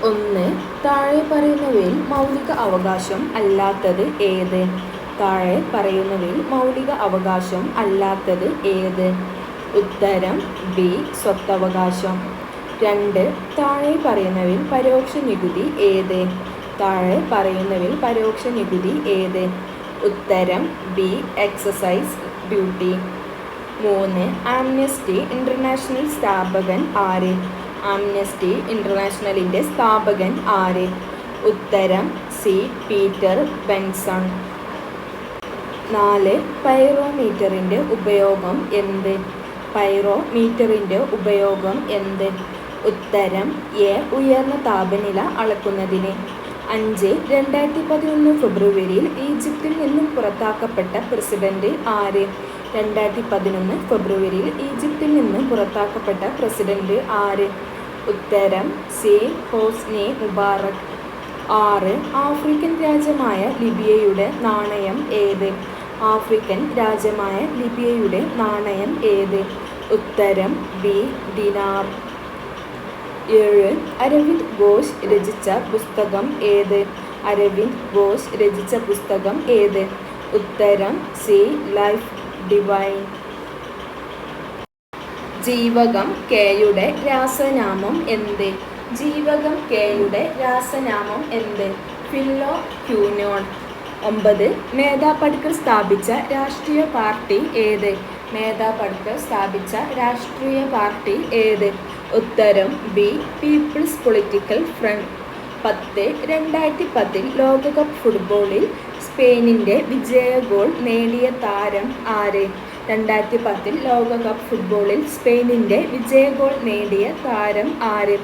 ഒന്ന്. താഴെ പറയുന്നവയിൽ മൗലിക അവകാശം അല്ലാത്തത് ഏത്? താഴെ പറയുന്നവയിൽ മൗലിക അവകാശം അല്ലാത്തത് ഏത്? ഉത്തരം ബി. സ്വത്തവകാശം. 2. താഴെ പറയുന്നവയിൽ പരോക്ഷ നികുതി ഏത്? താഴെ പറയുന്നവയിൽ പരോക്ഷ നികുതി ഏത്? ഉത്തരം B. Exercise duty. 3. Amnesty international സ്ഥാപകൻ ആര്? ആംനസ്റ്റി ഇന്റർനാഷണലിൻ്റെ സ്ഥാപകൻ ആര്? ഉത്തരം സി. Peter Benson. 4. പൈറോമീറ്ററിൻ്റെ ഉപയോഗം എന്ത്? പൈറോമീറ്ററിൻ്റെ ഉപയോഗം എന്ത്? ഉത്തരം എ. ഉയർന്ന താപനില അളക്കുന്നതിന്. 5. 2011 ഫെബ്രുവരിയിൽ ഈജിപ്തിൽ നിന്നും പുറത്താക്കപ്പെട്ട പ്രസിഡന്റ് ആര്? 2011 ഫെബ്രുവരിയിൽ ഈജിപ്തിൽ നിന്ന് പുറത്താക്കപ്പെട്ട പ്രസിഡന്റ് ആര്? ഉത്തരം സി. ഹോസ്നി മുബാറക്. 6. ആഫ്രിക്കൻ രാജ്യമായ ലിബിയയുടെ നാണയം ഏത്? ആഫ്രിക്കൻ രാജ്യമായ ലിബിയയുടെ നാണയം ഏത്? ഉത്തരം ബി. ദിനാർ. 7. അരവിന്ദ് ഘോഷ് രചിച്ച പുസ്തകം ഏത്? അരവിന്ദ് ഘോഷ് രചിച്ച പുസ്തകം ഏത്? ഉത്തരം സി. Life divine. ജീവകം കെയുടെ രാസനാമം എന്ത്? ജീവകം കെയുടെ രാസനാമം എന്ത്? ഫില്ലോക്യൂനോൺ. 9. മേധാ പട്കർ സ്ഥാപിച്ച രാഷ്ട്രീയ പാർട്ടി ഏത്? മേധാ പട്കർ സ്ഥാപിച്ച രാഷ്ട്രീയ പാർട്ടി ഏത്? ഉത്തരം ബി. People's political front. 10. 2010 ലോകകപ്പ് ഫുട്ബോളിൽ സ്പെയിനിൻ്റെ വിജയ ഗോൾ നേടിയ താരം ആര്? 2010 ലോകകപ്പ് ഫുട്ബോളിൽ സ്പെയിനിൻ്റെ വിജയ ഗോൾ നേടിയ താരം ആര്?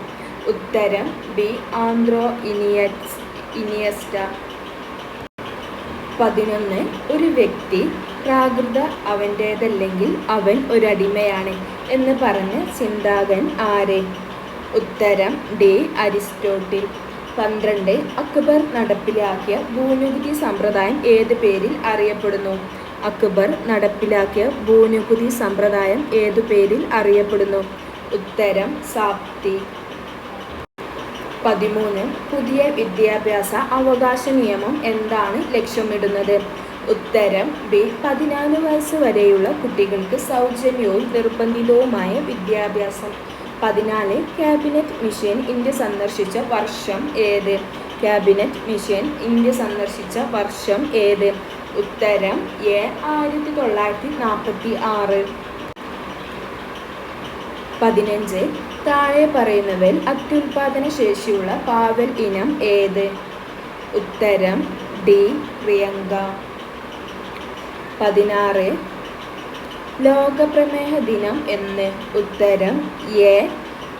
ഉത്തരം ബി. ആന്ദ്രോ ഇനിയസ്റ്റ. 11. ഒരു വ്യക്തി പ്രാകൃത അവൻ്റേതല്ലെങ്കിൽ അവൻ ഒരടിമയാണ് എന്ന് പറഞ്ഞ ചിന്താകൻ ആര്? ഉത്തരം ഡി. അരിസ്റ്റോട്ടിൽ. 12. അക്ബർ നടപ്പിലാക്കിയ ഭൂനികുതി സമ്പ്രദായം ഏത് പേരിൽ അറിയപ്പെടുന്നു? അക്ബർ നടപ്പിലാക്കിയ ഭൂനികുതി സമ്പ്രദായം ഏതു പേരിൽ അറിയപ്പെടുന്നു? ഉത്തരം സാപ്തി. 13. പുതിയ വിദ്യാഭ്യാസ അവകാശ നിയമം എന്താണ് ലക്ഷ്യമിടുന്നത്? ഉത്തരം ബി. 14 വയസ്സ് വരെയുള്ള കുട്ടികൾക്ക് സൗജന്യവും നിർബന്ധിതവുമായ വിദ്യാഭ്യാസം. 14. ക്യാബിനറ്റ് മിഷൻ ഇന്ത്യ സന്ദർശിച്ച വർഷം ഏത്? ക്യാബിനറ്റ് മിഷൻ ഇന്ത്യ സന്ദർശിച്ച വർഷം ഏത്? ഉത്തരം എ. 1946. 15. താഴെ പറയുന്നവയിൽ അത്യുൽപാദന ശേഷിയുള്ള പാവൽ ഇനം ഏത്? ഉത്തരം ഡി. പ്രിയങ്ക. 16. ലോക പ്രമേഹ ദിനം എന്ന്? ഉത്തരം എ.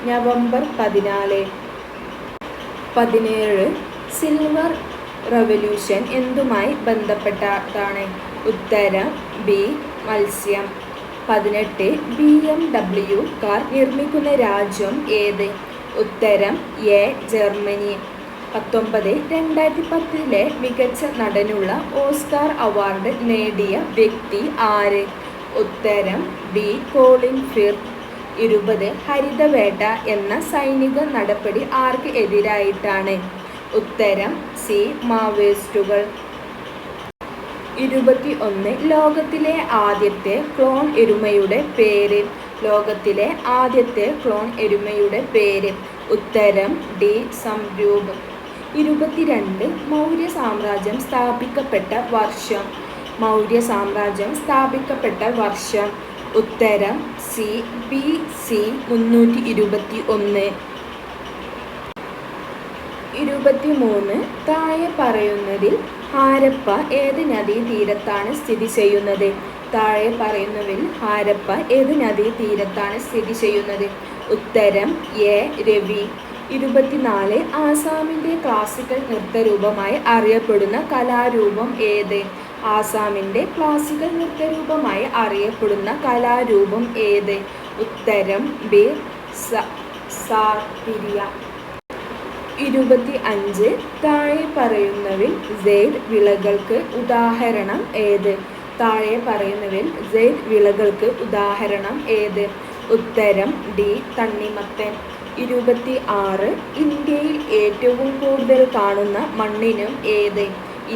നവംബർ 14. 17. സിൽവർ റവല്യൂഷൻ എന്തുമായി ബന്ധപ്പെട്ടതാണ്? ഉത്തരം ബി. മത്സ്യം. 18. BMW കാർ നിർമ്മിക്കുന്ന രാജ്യം ഏത്? ഉത്തരം എ. ജർമ്മനി. 19. 2010 മികച്ച നടനുള്ള ഓസ്കാർ അവാർഡ് നേടിയ വ്യക്തി ആര്? ഉത്തരം ബി. കോളിൻ ഫിർത്ത്. 20. ഹരിതവേട്ട എന്ന സൈനിക നടപടി ആർക്ക് എതിരായിട്ടാണ്? ഉത്തരം സി. മാവോയിസ്റ്റുകൾ. 21. ലോകത്തിലെ ആദ്യത്തെ ക്ലോൺ എരുമയുടെ പേര്? ലോകത്തിലെ ആദ്യത്തെ ക്ലോൺ എരുമയുടെ പേര്? ഉത്തരം ഡി. സംരൂപ്. 22. മൗര്യ സാമ്രാജ്യം സ്ഥാപിക്കപ്പെട്ട വർഷം? മൗര്യ സാമ്രാജ്യം സ്ഥാപിക്കപ്പെട്ട വർഷം? ഉത്തരം സി. BC 321. 23. താഴെ പറയുന്നതിൽ ഹാരപ്പ ഏത് നദീതീരത്താണ് സ്ഥിതി ചെയ്യുന്നത്? താഴെ പറയുന്നതിൽ ഹാരപ്പ ഏത് നദീതീരത്താണ് സ്ഥിതി ചെയ്യുന്നത്? ഉത്തരം എ. രവി. 24. ആസാമിൻ്റെ ക്ലാസിക്കൽ നൃത്തരൂപമായി അറിയപ്പെടുന്ന കലാരൂപം ഏത്? ആസാമിൻ്റെ ക്ലാസിക്കൽ നൃത്തരൂപമായി അറിയപ്പെടുന്ന കലാരൂപം ഏത്? ഉത്തരം ബി. സാത്രിയ. 25. താഴെ പറയുന്നവയിൽ സെയ്ദ് വിളകൾക്ക് ഉദാഹരണം ഏത്? താഴെ പറയുന്നവയിൽ സെയ്ദ് വിളകൾക്ക് ഉദാഹരണം ഏത്? ഉത്തരം ഡി. തണ്ണിമത്തൻ. 26. ഇന്ത്യയിൽ ഏറ്റവും കൂടുതൽ കാണുന്ന മണ്ണിനം ഏത്?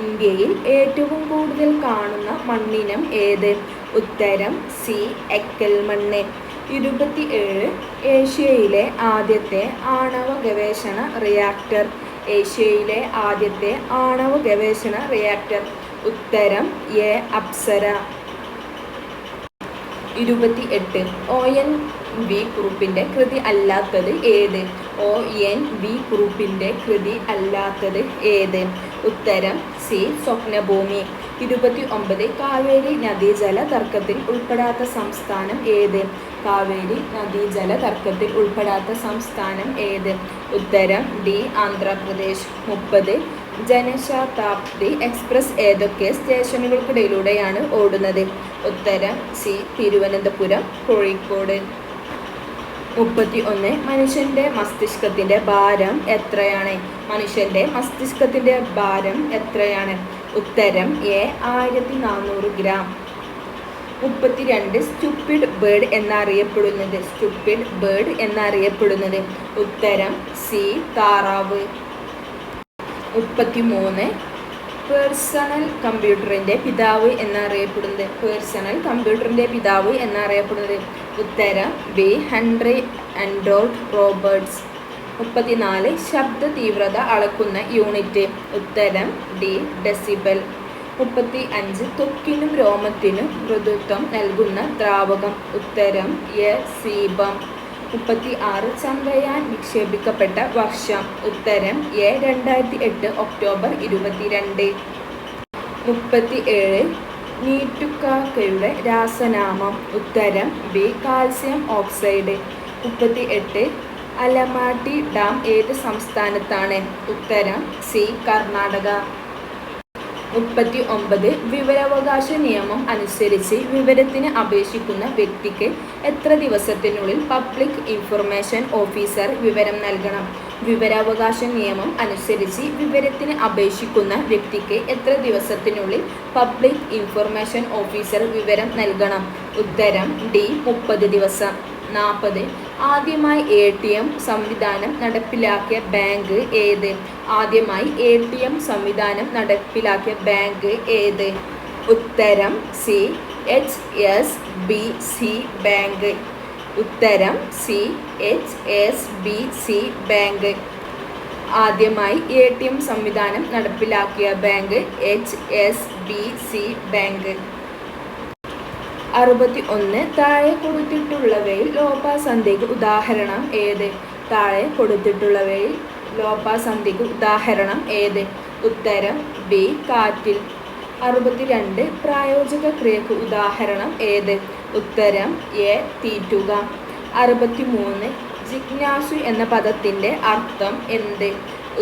ഇന്ത്യയിൽ ഏറ്റവും കൂടുതൽ കാണുന്ന മണ്ണിനം ഏത്? ഉത്തരം സി. എക്കൽ മണ്ണ്. 27. ഏഷ്യയിലെ ആദ്യത്തെ ആണവ ഗവേഷണ റിയാക്ടർ. ഏഷ്യയിലെ ആദ്യത്തെ ആണവ ഗവേഷണ റിയാക്ടർ. ഉത്തരം എ. അപ്സര. 28. ONV കുറുപ്പിൻ്റെ കൃതി അല്ലാത്തത് ഏത്? ONV കുറുപ്പിൻ്റെ കൃതി അല്ലാത്തത് ഏത്? ഉത്തരം സി. സ്വപ്നഭൂമി. 29. കാവേരി നദീജല തർക്കത്തിൽ ഉൾപ്പെടാത്ത സംസ്ഥാനം ഏത്? കാവേരി നദീജല തർക്കത്തിൽ ഉൾപ്പെടാത്ത സംസ്ഥാനം ഏത്? ഉത്തരം ഡി. ആന്ധ്രാപ്രദേശ്. 30. ജനശതാബ്ദി എക്സ്പ്രസ് ഏതൊക്കെ സ്റ്റേഷനുകൾക്കിടയിലൂടെയാണ് ഓടുന്നത്? ഉത്തരം സി. തിരുവനന്തപുരം, കോഴിക്കോട്. 31. മനുഷ്യൻ്റെ മസ്തിഷ്കത്തിൻ്റെ ഭാരം എത്രയാണ്? മനുഷ്യൻ്റെ മസ്തിഷ്കത്തിൻ്റെ ഭാരം എത്രയാണ്? ഉത്തരം എ. 1400 ഗ്രാം. 32. സ്റ്റുപ്പിഡ് ബേർഡ് എന്നറിയപ്പെടുന്നത്? സ്റ്റുപ്പിഡ് ബേർഡ് എന്നറിയപ്പെടുന്നത്? ഉത്തരം സി. താറാവ്. 33. പേഴ്സണൽ കമ്പ്യൂട്ടറിൻ്റെ പിതാവ് എന്നറിയപ്പെടുന്നത്? പേഴ്സണൽ കമ്പ്യൂട്ടറിൻ്റെ പിതാവ് എന്നറിയപ്പെടുന്നത്? ഉത്തരം ബി. Henry ആൻഡ്രോൾഡ് Roberts. 34. ശബ്ദ തീവ്രത അളക്കുന്ന യൂണിറ്റ്? ഉത്തരം ഡി. ഡെസിബൽ. 35. ത്വക്കിനും രോമത്തിനും മൃദുത്വം നൽകുന്ന ദ്രാവകം? ഉത്തരം എ. സീബം. 36. ചന്ദ്രയാൻ വിക്ഷേപിക്കപ്പെട്ട വർഷം? ഉത്തരം എ. 2008 ഒക്ടോബർ 22. 37. നീറ്റുകാക്കയുടെ രാസനാമം? ഉത്തരം B. Calcium oxide. 38. Almatti dam ഏത് സംസ്ഥാനത്താണ്? ഉത്തരം സി. കർണാടക. 39. വിവരാവകാശ നിയമം അനുസരിച്ച് വിവരത്തിന് അപേക്ഷിക്കുന്ന വ്യക്തിക്ക് എത്ര ദിവസത്തിനുള്ളിൽ പബ്ലിക് ഇൻഫർമേഷൻ ഓഫീസർ വിവരം നൽകണം? വിവരാവകാശ നിയമം അനുസരിച്ച് വിവരത്തിന് അപേക്ഷിക്കുന്ന വ്യക്തിക്ക് എത്ര ദിവസത്തിനുള്ളിൽ പബ്ലിക് ഇൻഫർമേഷൻ ഓഫീസർ വിവരം നൽകണം? ഉത്തരം ഡി. 30 ദിവസം. 40. ആദ്യമായി ATM സംവിധാനം നടപ്പിലാക്കിയ ബാങ്ക് ഏത്? ആദ്യമായി ATM സംവിധാനം നടപ്പിലാക്കിയ ബാങ്ക് ഏത്? ഉത്തരം സി. HSBC bank. ഉത്തരം സി. HSBC bank. ആദ്യമായി ATM സംവിധാനം നടപ്പിലാക്കിയ ബാങ്ക് HSBC ബാങ്ക്. 61. താഴെ കൊടുത്തിട്ടുള്ളവയിൽ ലോപാസന്ധിക്ക് ഉദാഹരണം ഏത്? താഴെ കൊടുത്തിട്ടുള്ളവയിൽ ലോപാസന്ധിക്ക് ഉദാഹരണം ഏത്? ഉത്തരം ബി. കാറ്റിൽ. 62. പ്രായോജക ക്രിയക്ക് ഉദാഹരണം ഏത്? ഉത്തരം എ. തീറ്റുക. 63. ജിജ്ഞാസു എന്ന പദത്തിൻ്റെ അർത്ഥം എന്ത്?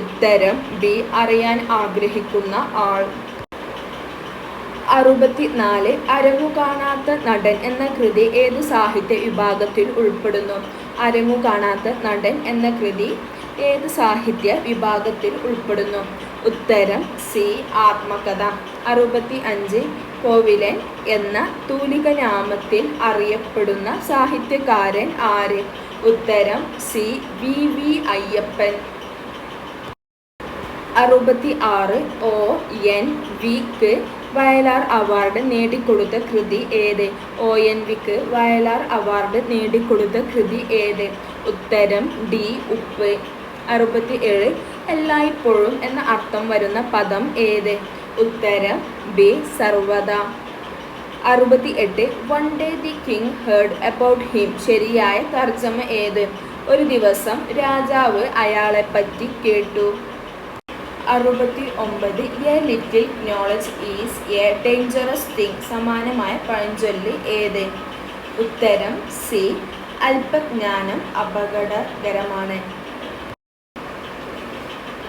ഉത്തരം ബി. അറിയാൻ ആഗ്രഹിക്കുന്ന ആൾ. 64. അരങ്ങു കാണാത്ത നടൻ എന്ന കൃതി ഏതു സാഹിത്യ വിഭാഗത്തിൽ ഉൾപ്പെടുന്നു? അരങ്ങു കാണാത്ത നടൻ എന്ന കൃതി ഏത് സാഹിത്യ വിഭാഗത്തിൽ ഉൾപ്പെടുന്നു? ഉത്തരം സി. ആത്മകഥ. 65. കോവിലൻ എന്ന തൂലികാനാമത്തിൽ അറിയപ്പെടുന്ന സാഹിത്യകാരൻ ആര്? ഉത്തരം സി. VV അയ്യപ്പൻ. 66. ONVക്ക് വയലാർ അവാർഡ് നേടിക്കൊടുത്ത കൃതി ഏത്? ONVക്ക് വയലാർ അവാർഡ് നേടിക്കൊടുത്ത കൃതി ഏത്? ഉത്തരം ഡി. ഉപ്പ്. 67. എല്ലായ്പ്പോഴും എന്ന അർത്ഥം വരുന്ന പദം ഏത്? ഉത്തരം ബി. സർവദാ. 68. One day the king heard about him ശരിയായ തർജ്ജമ ഏത്? ഒരു ദിവസം രാജാവ് അയാളെപ്പറ്റി കേട്ടു. 69. A little knowledge is a dangerous thing സമാനമായ പഴഞ്ചൊല്ല് ഏത്? ഉത്തരം സി. അല്പജ്ഞാനം അപകടകരമാണ്.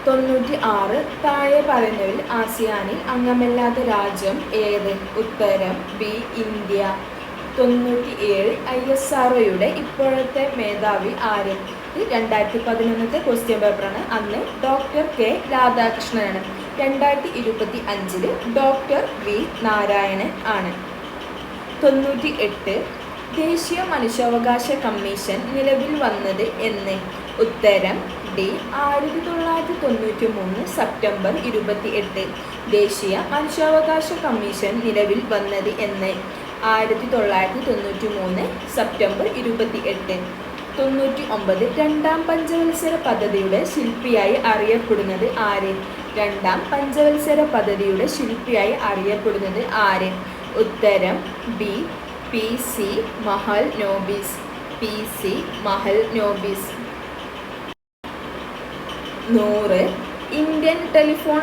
96. താഴെ പറയുന്നവരിൽ ആസിയാനിൽ അംഗമല്ലാത്ത രാജ്യം ഏത്? ഉത്തരം ബി. ഇന്ത്യ. 97. ISROയുടെ ഇപ്പോഴത്തെ മേധാവി ആര്? 2011 ക്വസ്റ്റ്യൻ പേപ്പറാണ്. അന്ന് ഡോക്ടർ കെ രാധാകൃഷ്ണനാണ്. 2025 ഡോക്ടർ വി നാരായണൻ ആണ്. 98. ദേശീയ മനുഷ്യാവകാശ കമ്മീഷൻ നിലവിൽ വന്നത് എന്ന്? ഉത്തരം ഡി 1993 സെപ്റ്റംബർ 28. ദേശീയ മനുഷ്യാവകാശ കമ്മീഷൻ നിലവിൽ വന്നത് എന്ന്? 1993 സെപ്റ്റംബർ 28. 99. രണ്ടാം പഞ്ചവത്സര പദ്ധതിയുടെ ശില്പിയായി അറിയപ്പെടുന്നത് ആര്? രണ്ടാം പഞ്ചവത്സര പദ്ധതിയുടെ ശില്പിയായി അറിയപ്പെടുന്നത് ആര്? ഉത്തരം B. P C Mahalanobis. P C Mahalanobis. 100. Indian telephone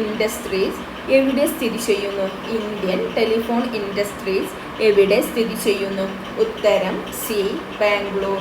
industries എവിടെ സ്ഥിതി ചെയ്യുന്നു? ഇന്ത്യൻ ടെലിഫോൺ ഇൻഡസ്ട്രീസ് എവിടെ സ്ഥിതി ചെയ്യുന്നു? ഉത്തരം സി. ബാംഗ്ലൂർ.